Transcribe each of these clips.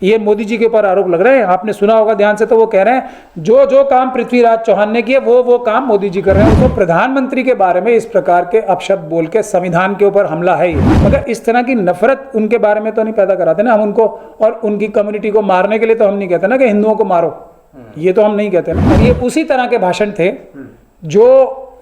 ये मोदी जी के ऊपर आरोप लग रहे हैं। आपने सुना होगा ध्यान से, तो वो कह रहे हैं जो जो काम पृथ्वीराज चौहान ने किए वो काम मोदी जी कर रहे हैं। तो प्रधानमंत्री के बारे में इस प्रकार के अपशब्द बोल के संविधान के ऊपर हमला है ये। मगर इस तरह की नफरत उनके बारे में तो नहीं पैदा कराते ना हम उनको, और उनकी कम्युनिटी को मारने के लिए तो हम नहीं कहते ना कि हिंदुओं को मारो, ये तो हम नहीं कहते ना। और ये उसी तरह के भाषण थे जो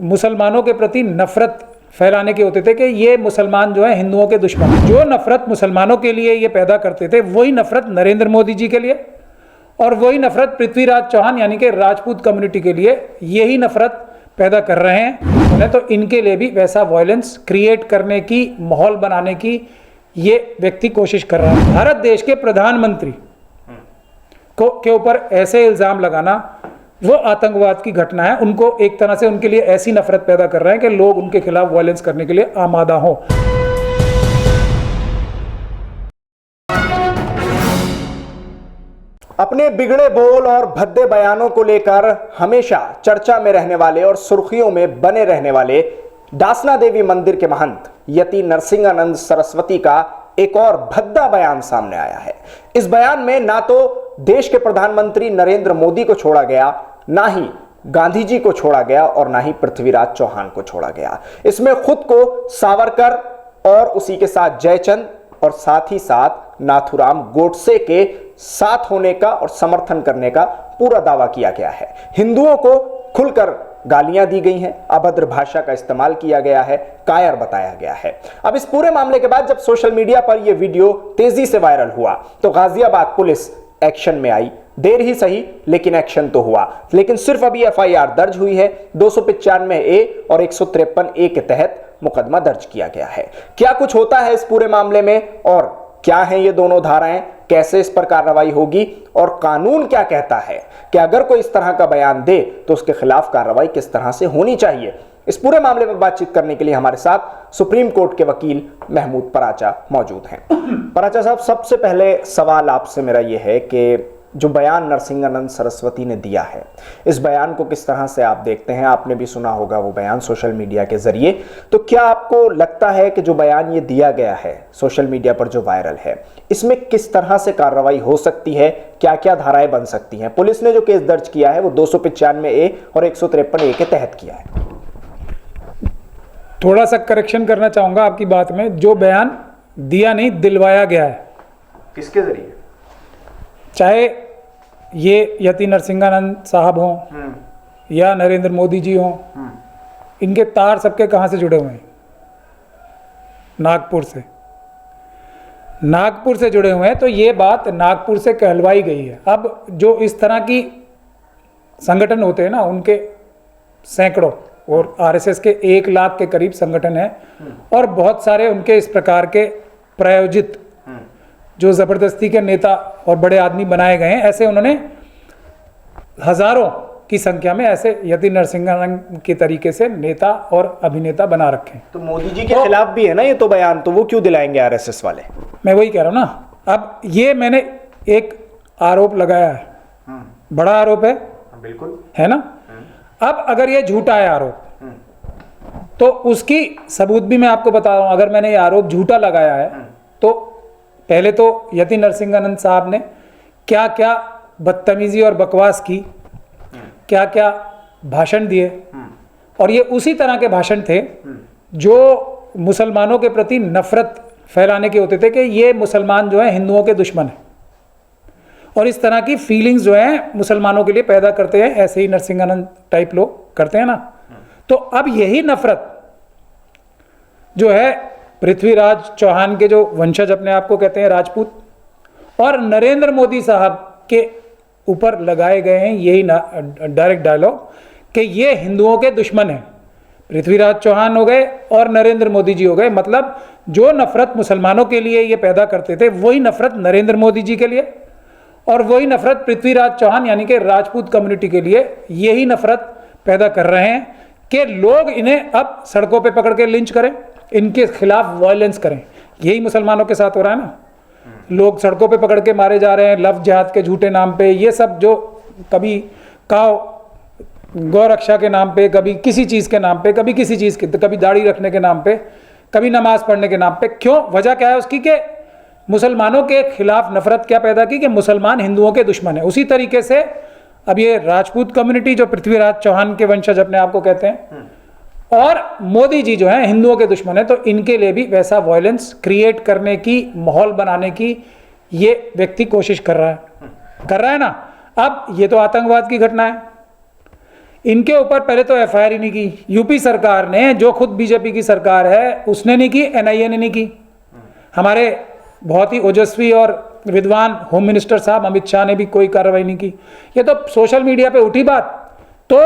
मुसलमानों के प्रति नफरत फैलाने के होते थे कि ये मुसलमान जो है हिंदुओं के दुश्मन। जो नफरत मुसलमानों के लिए ये पैदा करते थे वही नफरत नरेंद्र मोदी जी के लिए, और वही नफरत पृथ्वीराज चौहान यानी कि राजपूत कम्युनिटी के लिए यही नफरत पैदा कर रहे हैं। तो इनके लिए भी वैसा वायलेंस क्रिएट करने की, माहौल बनाने की ये व्यक्ति कोशिश कर रहा है। भारत देश के प्रधानमंत्री के ऊपर ऐसे इल्जाम लगाना वो आतंकवाद की घटना है। उनको एक तरह से उनके लिए ऐसी नफरत पैदा कर रहे हैं कि लोग उनके खिलाफ वायलेंस करने के लिए आमादा हों। अपने बिगड़े बोल और भद्दे बयानों को लेकर हमेशा चर्चा में रहने वाले और सुर्खियों में बने रहने वाले दासना देवी मंदिर के महंत यति नरसिंहानंद सरस्वती का एक और भद्दा बयान सामने आया है। इस बयान में ना तो देश के प्रधानमंत्री नरेंद्र मोदी को छोड़ा गया, ना ही गांधी जी को छोड़ा गया, और ना ही पृथ्वीराज चौहान को छोड़ा गया। इसमें खुद को सावरकर और उसी के साथ जयचंद और साथ ही साथ नाथूराम गोडसे के साथ होने का और समर्थन करने का पूरा दावा किया गया है। हिंदुओं को खुलकर गालियां दी गई हैं, अभद्र भाषा का इस्तेमाल किया गया है, कायर बताया गया है। अब इस पूरे मामले के बाद जब सोशल मीडिया पर यह वीडियो तेजी से वायरल हुआ तो गाजियाबाद पुलिस एक्शन में आई। देर ही सही लेकिन एक्शन तो हुआ। लेकिन सिर्फ अभी एफआईआर दर्ज हुई है। 295A और 153A के तहत मुकदमा दर्ज किया गया है। क्या कुछ होता है इस पूरे मामले में, और क्या हैं ये दोनों धाराएं, कैसे इस पर कार्रवाई होगी, और कानून क्या कहता है कि अगर कोई इस तरह का बयान दे तो उसके खिलाफ कार्रवाई किस तरह से होनी चाहिए, इस पूरे मामले में बातचीत करने के लिए हमारे साथ सुप्रीम कोर्ट के वकील महमूद पराचा मौजूद हैं। पराचा साहब, सबसे पहले सवाल आपसे मेरा यह है कि जो बयान नरसिंहानंद सरस्वती ने दिया है, इस बयान को किस तरह से आप देखते हैं? आपने भी सुना होगा वो बयान सोशल मीडिया के जरिए। तो क्या आपको लगता है कि जो बयान ये दिया गया है सोशल मीडिया पर जो वायरल है, इसमें किस तरह से कार्रवाई हो सकती है? क्या क्या धाराएं बन सकती हैं? पुलिस ने जो केस दर्ज किया है वो 295A और 153A के तहत किया है। थोड़ा सा करेक्शन करना चाहूंगा आपकी बात में। जो बयान दिया नहीं, दिलवाया गया है। किसके जरिए? चाहे ये यति नरसिंहानंद साहब हों या नरेंद्र मोदी जी हों, इनके तार सबके कहाँ से जुड़े हुए हैं? नागपुर से। नागपुर से जुड़े हुए हैं। तो ये बात नागपुर से कहलवाई गई है। अब जो इस तरह की संगठन होते हैं ना, उनके सैकड़ों, और आरएसएस के 1 लाख के करीब संगठन है, और बहुत सारे उनके इस प्रकार के प्रायोजित जो जबरदस्ती के नेता और बड़े आदमी बनाए गए हैं। ऐसे उन्होंने हजारों की संख्या में ऐसे यति नरसिंहानंद के तरीके से नेता और अभिनेता बना रखे हैं। तो मोदी जी के खिलाफ भी है ना ये तो बयान, तो वो क्यों दिलाएंगे आरएसएस वाले? मैं वही कह रहा हूं ना। अब ये मैंने एक आरोप लगाया है, बड़ा आरोप है, बिल्कुल है ना। अब अगर ये झूठा है आरोप, तो उसकी सबूत भी मैं आपको बता रहा हूं। अगर मैंने ये आरोप झूठा लगाया है तो पहले तो यति नरसिंहानंद साहब ने क्या क्या बदतमीजी और बकवास की, क्या क्या भाषण दिए, और ये उसी तरह के भाषण थे जो मुसलमानों के प्रति नफरत फैलाने के होते थे कि ये मुसलमान जो है हिंदुओं के दुश्मन है, और इस तरह की फीलिंग्स जो है मुसलमानों के लिए पैदा करते हैं। ऐसे ही नरसिंहानंद टाइप लोग करते हैं ना। तो अब यही नफरत जो है पृथ्वीराज चौहान के जो वंशज अपने आप को कहते हैं राजपूत, और नरेंद्र मोदी साहब के ऊपर लगाए गए हैं यही डायरेक्ट डायलॉग कि ये हिंदुओं के दुश्मन हैं। पृथ्वीराज चौहान हो गए और नरेंद्र मोदी जी हो गए। मतलब जो नफरत मुसलमानों के लिए ये पैदा करते थे वही नफरत नरेंद्र मोदी जी के लिए, और वही नफरत पृथ्वीराज चौहान यानी कि राजपूत कम्युनिटी के लिए यही नफरत पैदा कर रहे हैं कि लोग इन्हें अब सड़कों पे पकड़ के लिंच करें, इनके खिलाफ वायलेंस करें। यही मुसलमानों के साथ हो रहा है ना। लोग सड़कों पे पकड़ के मारे जा रहे हैं लव जिहाद के झूठे नाम पे। ये सब जो कभी गौ रक्षा के नाम पे, कभी किसी चीज़ के नाम पे, कभी किसी चीज़ के, कभी दाढ़ी रखने के नाम पे, कभी नमाज पढ़ने के नाम पे। क्यों? वजह क्या है उसकी कि मुसलमानों के खिलाफ नफरत क्या पैदा की कि मुसलमान हिंदुओं के दुश्मन है। उसी तरीके से अब ये राजपूत कम्युनिटी जो पृथ्वीराज चौहान के वंशज अपने आप को कहते हैं, और मोदी जी जो हैं हिंदुओं के दुश्मन है, तो इनके लिए भी वैसा वायलेंस क्रिएट करने की, माहौल बनाने की ये व्यक्ति कोशिश कर रहा है ना। अब ये तो आतंकवाद की घटना है, इनके ऊपर पहले तो एफआईआर ही नहीं की। यूपी सरकार ने, जो खुद बीजेपी की सरकार है, उसने नहीं की, एनआईए ने नहीं की। हमारे बहुत ही ओजस्वी और विद्वान होम मिनिस्टर साहब अमित शाह ने भी कोई कार्रवाई नहीं की। ये तो सोशल मीडिया पे उठी बात, तो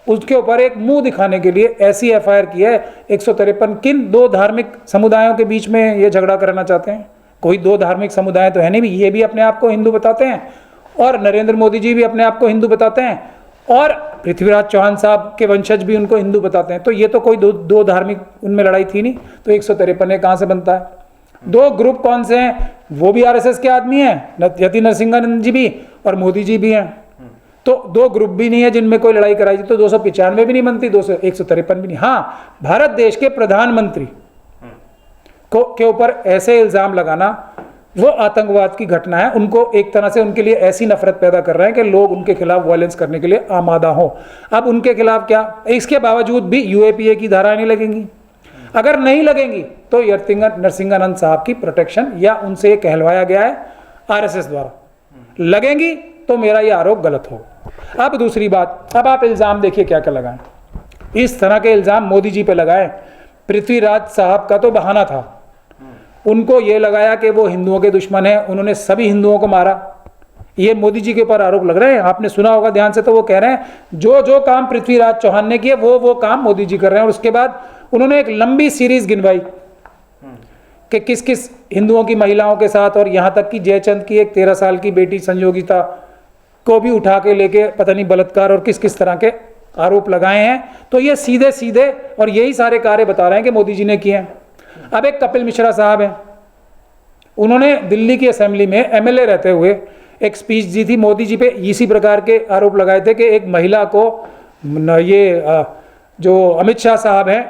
उसके ऊपर एक मुंह दिखाने के लिए ऐसी एफआईआर की है। 153 किन दो धार्मिक समुदायों के बीच में ये झगड़ा करना चाहते हैं? कोई दो धार्मिक समुदाय तो है नहीं, ये भी अपने आप को हिंदू बताते हैं और नरेंद्र मोदी जी भी अपने आप को हिंदू बताते हैं और पृथ्वीराज चौहान साहब के वंशज भी उनको हिंदू बताते हैं। तो ये तो कोई दो धार्मिक उनमें लड़ाई थी नहीं, तो 153 कहाँ से बनता है? दो ग्रुप कौन से हैं? वो भी आरएसएस के आदमी हैं, यति नरसिंहानंद जी भी और मोदी जी भी हैं। तो दो ग्रुप भी नहीं है जिनमें कोई लड़ाई कराई थी, तो 295 भी नहीं बनती, 153 भी नहीं। हाँ, भारत देश के प्रधानमंत्री के ऊपर ऐसे इल्जाम लगाना वो आतंकवाद की घटना है। उनको एक तरह से उनके लिए ऐसी नफरत पैदा कर रहे हैं कि लोग उनके खिलाफ वायलेंस करने के लिए आमादा हो। अब उनके खिलाफ क्या, इसके बावजूद भी यूएपीए की धाराएं नहीं लगेंगी। अगर नहीं लगेंगी तो यति नरसिंहानंद साहब की प्रोटेक्शन या उनसे ये कहलवाया गया है आरएसएस द्वारा, लगेंगी तो मेरा ये आरोप गलत हो। अब दूसरी बात, अब आप इल्जाम देखिए क्या क्या लगाएं। इस तरह के इल्जाम मोदी जी पे लगाए। पृथ्वीराज साहब का तो बहाना था, उनको ये लगाया कि वो हिंदुओं के दुश्मन है, उन्होंने सभी हिंदुओं को मारा। ये मोदी जी के ऊपर आरोप लग रहे हैं, आपने सुना होगा ध्यान से, तो वो कह रहे हैं जो जो काम पृथ्वीराज चौहान ने किए वो काम मोदी जी कर रहे हैं। और उसके बाद उन्होंने एक लंबी सीरीज गिनवाई कि किस किस हिंदुओं की महिलाओं के साथ, और यहाँ तक कि जयचंद की एक 13 साल की बेटी संयोगिता को भी उठा के लेके पता नहीं बलात्कार और किस किस तरह के आरोप लगाए हैं। तो ये सीधे सीधे और यही सारे कार्य बता रहे हैं कि मोदी जी ने किए हैं। अब एक कपिल मिश्रा साहब हैं, उन्होंने दिल्ली की असेंबली में एमएलए रहते हुए एक स्पीच दी थी। मोदी जी पे इसी प्रकार के आरोप लगाए थे कि एक महिला को, ये जो अमित शाह साहब हैं,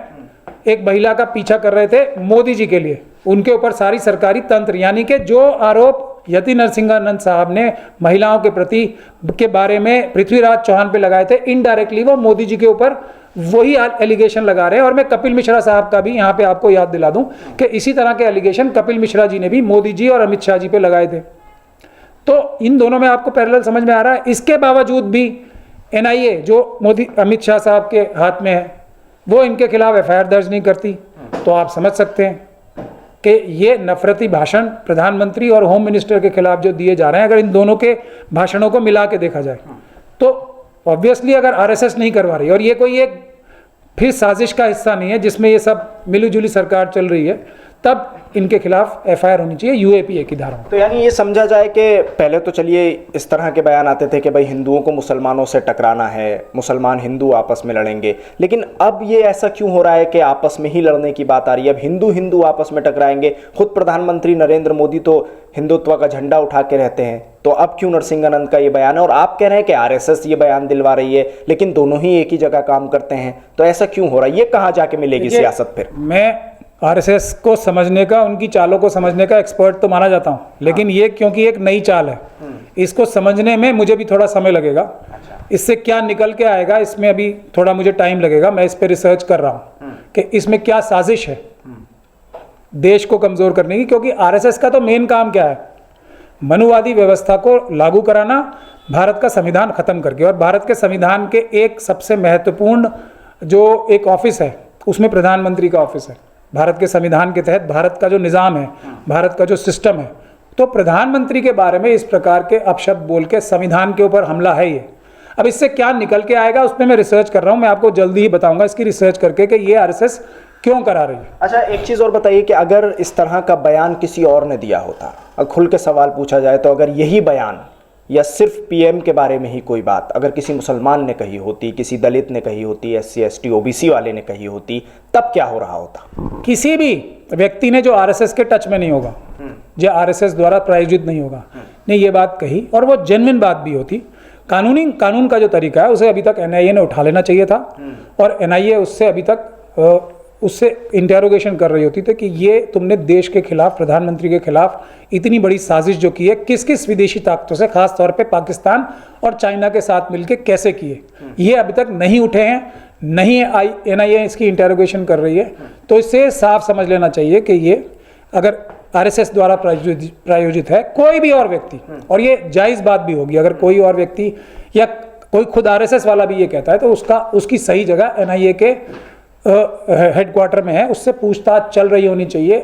एक महिला का पीछा कर रहे थे मोदी जी के लिए, उनके ऊपर सारी सरकारी तंत्र, यानी कि जो आरोप यति नरसिंहानंद साहब ने महिलाओं के प्रति के बारे में पृथ्वीराज चौहान पे लगाए थे, इनडायरेक्टली वो मोदी जी के ऊपर वही एलिगेशन लगा रहे हैं। और मैं कपिल मिश्रा साहब का भी यहाँ पे आपको याद दिला दूं कि इसी तरह के एलिगेशन कपिल मिश्रा जी ने भी मोदी जी और अमित शाह जी पे लगाए थे। तो इन दोनों में आपको पैरेलल समझ में आ रहा है। इसके बावजूद भी एनआईए जो मोदी अमित शाह साहब के हाथ में है, वो इनके खिलाफ एफआईआर दर्ज नहीं करती। तो आप समझ सकते हैं कि ये नफरती भाषण प्रधानमंत्री और होम मिनिस्टर के खिलाफ जो दिए जा रहे हैं, अगर इन दोनों के भाषणों को मिला के देखा जाए तो ऑब्वियसली अगर आरएसएस नहीं करवा रही, और ये कोई एक फिर साजिश का हिस्सा नहीं है जिसमें ये सब मिलीजुली सरकार चल रही है, तब इनके खिलाफ एफआईआर होनी चाहिए यूएपीए की धारा। तो यानी ये समझा जाए कि पहले तो चलिए इस तरह के बयान आते थे कि भाई हिंदुओं को मुसलमानों से टकराना है, मुसलमान हिंदू आपस में लड़ेंगे, लेकिन अब ये ऐसा क्यों हो रहा है कि आपस में ही लड़ने की बात आ रही है? अब हिंदू हिंदू आपस में टकराएंगे। खुद प्रधानमंत्री नरेंद्र मोदी तो हिंदुत्व का झंडा उठा के रहते हैं, तो अब क्यों नरसिंहानंद का ये बयान है? और आप कह रहे हैं कि आरएसएस ये बयान दिलवा रही है, लेकिन दोनों ही एक ही जगह काम करते हैं, तो ऐसा क्यों हो रहा है? ये कहाँ जाके मिलेगी सियासत फिर? मैं आरएसएस को समझने का, उनकी चालों को समझने का एक्सपर्ट तो माना जाता हूं, लेकिन ये क्योंकि एक नई चाल है, इसको समझने में मुझे भी थोड़ा समय लगेगा। इससे क्या निकल के आएगा, इसमें अभी थोड़ा मुझे टाइम लगेगा। मैं इस पर रिसर्च कर रहा हूं कि इसमें क्या साजिश है देश को कमजोर करने की। क्योंकि आरएसएस का तो मेन काम क्या है? मनुवादी व्यवस्था को लागू कराना, भारत का संविधान खत्म करके। और भारत के संविधान के एक सबसे महत्वपूर्ण जो एक ऑफिस है, उसमें प्रधानमंत्री का ऑफिस है। भारत के संविधान के तहत भारत का जो निज़ाम है, भारत का जो सिस्टम है, तो प्रधानमंत्री के बारे में इस प्रकार के अपशब्द बोल के संविधान के ऊपर हमला है ये। अब इससे क्या निकल के आएगा उस पर मैं रिसर्च कर रहा हूँ, मैं आपको जल्दी ही बताऊंगा इसकी रिसर्च करके कि ये आरएसएस क्यों करा रही है। अच्छा, एक चीज़ और बताइए कि अगर इस तरह का बयान किसी और ने दिया होता, अगर खुल के सवाल पूछा जाए, तो अगर यही बयान या सिर्फ पीएम के बारे में ही कोई बात अगर किसी मुसलमान ने कही होती, किसी दलित ने कही होती, SC ST OBC वाले ने कही होती, तब क्या हो रहा होता? किसी भी व्यक्ति ने जो आरएसएस के टच में नहीं होगा, जो आरएसएस द्वारा प्रायोजित नहीं होगा, ने ये बात कही, और वो जेन्युइन बात भी होती, कानून का जो तरीका है उसे अभी तक एनआईए ने उठा लेना चाहिए था, और एनआईए उससे अभी तक उससे इंटेरोगेशन कर रही होती थी कि ये तुमने देश के खिलाफ, प्रधानमंत्री के खिलाफ इतनी बड़ी साजिश जो की है, किस किस विदेशी ताकतों से, खास तौर पे पाकिस्तान और चाइना के साथ मिलकर कैसे किए, ये अभी तक नहीं उठे हैं, नहीं NIA इसकी इंटेरोगेशन कर रही है। तो इससे साफ समझ लेना चाहिए कि ये अगर RSS द्वारा प्रायोजित है, कोई भी और व्यक्ति, और ये जायज़ बात भी होगी, अगर कोई और व्यक्ति या कोई खुद RSS वाला भी ये कहता है तो उसकी सही जगह NIA के हेडक्वार्टर में है, उससे पूछताछ चल रही होनी चाहिए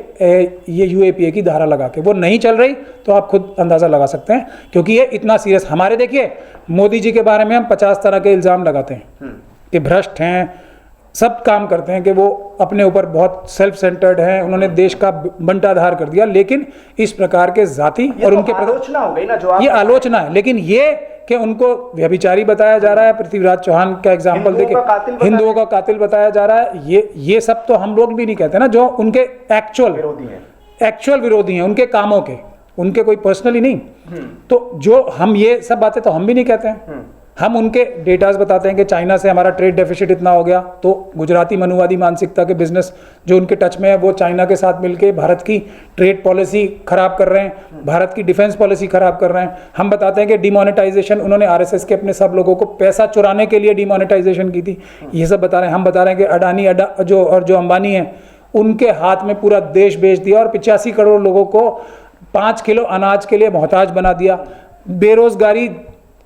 ये UAPA की धारा लगा के। वो नहीं चल रही तो आप खुद अंदाज़ा लगा सकते हैं, क्योंकि ये इतना सीरियस, हमारे देखिए मोदी जी के बारे में हम 50 तरह के इल्ज़ाम लगाते हैं कि भ्रष्ट हैं, सब काम करते हैं, कि वो अपने ऊपर बहुत सेल्फ सेंटर्ड हैं, उन्होंने देश का बंटाधार कर दिया, लेकिन इस प्रकार के जाति और उनके आलोचना हो गई ना, जो ये आलोचना है। लेकिन ये कि उनको व्यभिचारी बताया जा रहा है, पृथ्विराज चौहान का एग्जाम्पल देखिए, हिंदुओं का कातिल बताया जा रहा है, ये सब तो हम लोग भी नहीं कहते ना, जो उनके एक्चुअल विरोधी हैं उनके कामों के, उनके कोई पर्सनली नहीं। तो जो हम ये सब बातें तो हम भी नहीं कहते हैं, हम उनके डेटाज बताते हैं कि चाइना से हमारा ट्रेड डेफिसिट इतना हो गया, तो गुजराती मनुवादी मानसिकता के बिजनेस जो उनके टच में है वो चाइना के साथ मिलके भारत की ट्रेड पॉलिसी खराब कर रहे हैं, भारत की डिफेंस पॉलिसी खराब कर रहे हैं। हम बताते हैं कि डिमोनेटाइजेशन, उन्होंने RSS के अपने सब लोगों को पैसा चुराने के लिए डिमोनेटाइजेशन की थी, ये सब बता रहे हैं। हम बता रहे हैं कि अडानी जो अंबानी है उनके हाथ में पूरा देश बेच दिया और 85 करोड़ लोगों को 5 किलो अनाज के लिए मोहताज बना दिया। बेरोजगारी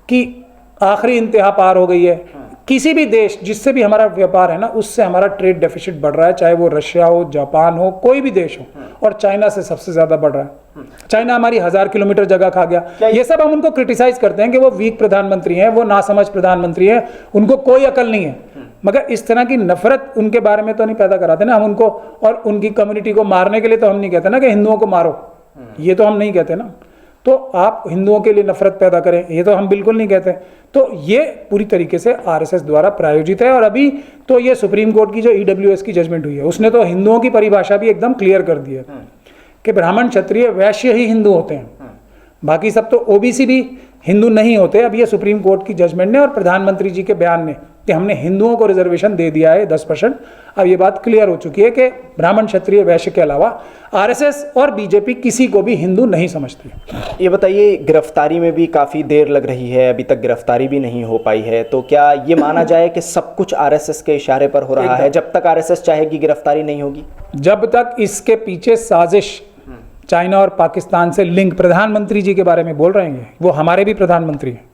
की आखिरी इंतहा पार हो गई है। किसी भी देश जिससे भी हमारा व्यापार है ना, उससे हमारा ट्रेड डेफिसिट बढ़ रहा है, चाहे वो रशिया हो, जापान हो, कोई भी देश हो, और चाइना से सबसे ज्यादा बढ़ रहा है। चाइना हमारी 1000 किलोमीटर जगह खा गया। ये सब हम उनको क्रिटिसाइज करते हैं कि वो वीक प्रधानमंत्री हैं, वो नासमझ प्रधानमंत्री हैं, उनको कोई अकल नहीं है, मगर इस तरह की नफरत उनके बारे में तो नहीं पैदा कराते ना हम उनको, और उनकी कम्युनिटी को मारने के लिए तो हम नहीं कहते ना कि हिंदुओं को मारो, ये तो हम नहीं कहते ना। तो आप हिंदुओं के लिए नफरत पैदा करें, ये तो हम बिल्कुल नहीं कहते। तो ये पूरी तरीके से RSS द्वारा प्रायोजित है। और अभी तो ये सुप्रीम कोर्ट की जो EWS की जजमेंट हुई है, उसने तो हिंदुओं की परिभाषा भी एकदम क्लियर कर दी है कि ब्राह्मण, क्षत्रिय, वैश्य ही हिंदू होते हैं, बाकी सब तो OBC भी हिंदू नहीं होते। अब ये सुप्रीम कोर्ट की जजमेंट ने और प्रधानमंत्री जी के बयान ने कि हमने हिंदुओं को रिजर्वेशन दे दिया है 10%, अब ये बात क्लियर हो चुकी है कि ब्राह्मण, क्षत्रिय, वैश्य के अलावा RSS और BJP किसी को भी हिंदू नहीं समझती। ये बताइए, गिरफ्तारी में भी काफ़ी देर लग रही है, अभी तक गिरफ्तारी भी नहीं हो पाई है, तो क्या ये माना जाए कि सब कुछ RSS के इशारे पर हो रहा है? जब तक RSS चाहेगी गिरफ्तारी नहीं होगी, जब तक इसके पीछे साजिश चाइना और पाकिस्तान से लिंक, प्रधानमंत्री जी के बारे में बोल रहे हैं, वो हमारे भी प्रधानमंत्री हैं,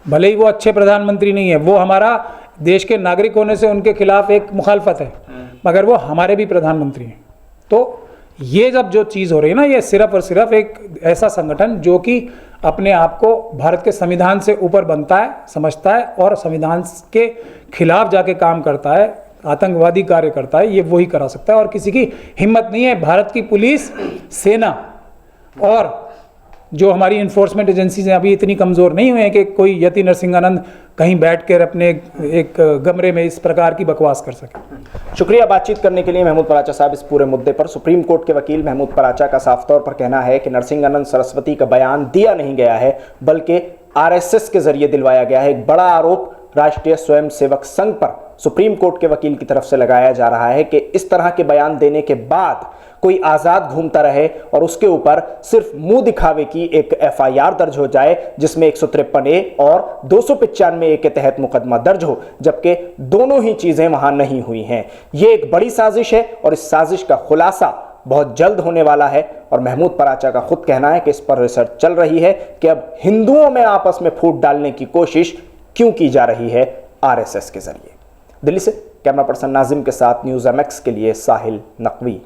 भले ही वो अच्छे प्रधानमंत्री नहीं है, वो हमारा देश के नागरिक होने से उनके खिलाफ एक मुखालफत है, मगर वो हमारे भी प्रधानमंत्री हैं। तो ये जब जो चीज़ हो रही है ना, ये सिर्फ और सिर्फ एक ऐसा संगठन जो कि अपने आप को भारत के संविधान से ऊपर बनता है, समझता है और संविधान के खिलाफ जाके काम करता है, आतंकवादी कार्य करता है, ये वही करा सकता है। और किसी की हिम्मत नहीं है, भारत की पुलिस, सेना और जो हमारी इन्फोर्समेंट एजेंसीज हैं अभी इतनी कमज़ोर नहीं हुए हैं कि कोई यति नरसिंहानंद कहीं बैठकर अपने एक कमरे में इस प्रकार की बकवास कर सके। शुक्रिया बातचीत करने के लिए महमूद पराचा साहब। इस पूरे मुद्दे पर सुप्रीम कोर्ट के वकील महमूद पराचा का साफ तौर पर कहना है कि नरसिंहानंद सरस्वती का बयान दिया नहीं गया है, बल्कि RSS के जरिए दिलवाया गया है। एक बड़ा आरोप राष्ट्रीय स्वयंसेवक संघ पर सुप्रीम कोर्ट के वकील की तरफ से लगाया जा रहा है कि इस तरह के बयान देने के बाद कोई आजाद घूमता रहे और उसके ऊपर सिर्फ मुंह दिखावे की एक FIR दर्ज हो जाए, जिसमें 153A और 295A के तहत मुकदमा दर्ज हो, जबकि दोनों ही चीजें वहां नहीं हुई हैं। ये एक बड़ी साजिश है और इस साजिश का खुलासा बहुत जल्द होने वाला है। और महमूद पराचा का खुद कहना है कि इस पर रिसर्च चल रही है कि अब हिंदुओं में आपस में फूट डालने की कोशिश क्यों की जा रही है RSS के जरिए। दिल्ली से कैमरा पर्सन नाजिम के साथ न्यूज़ MX के लिए साहिल नकवी।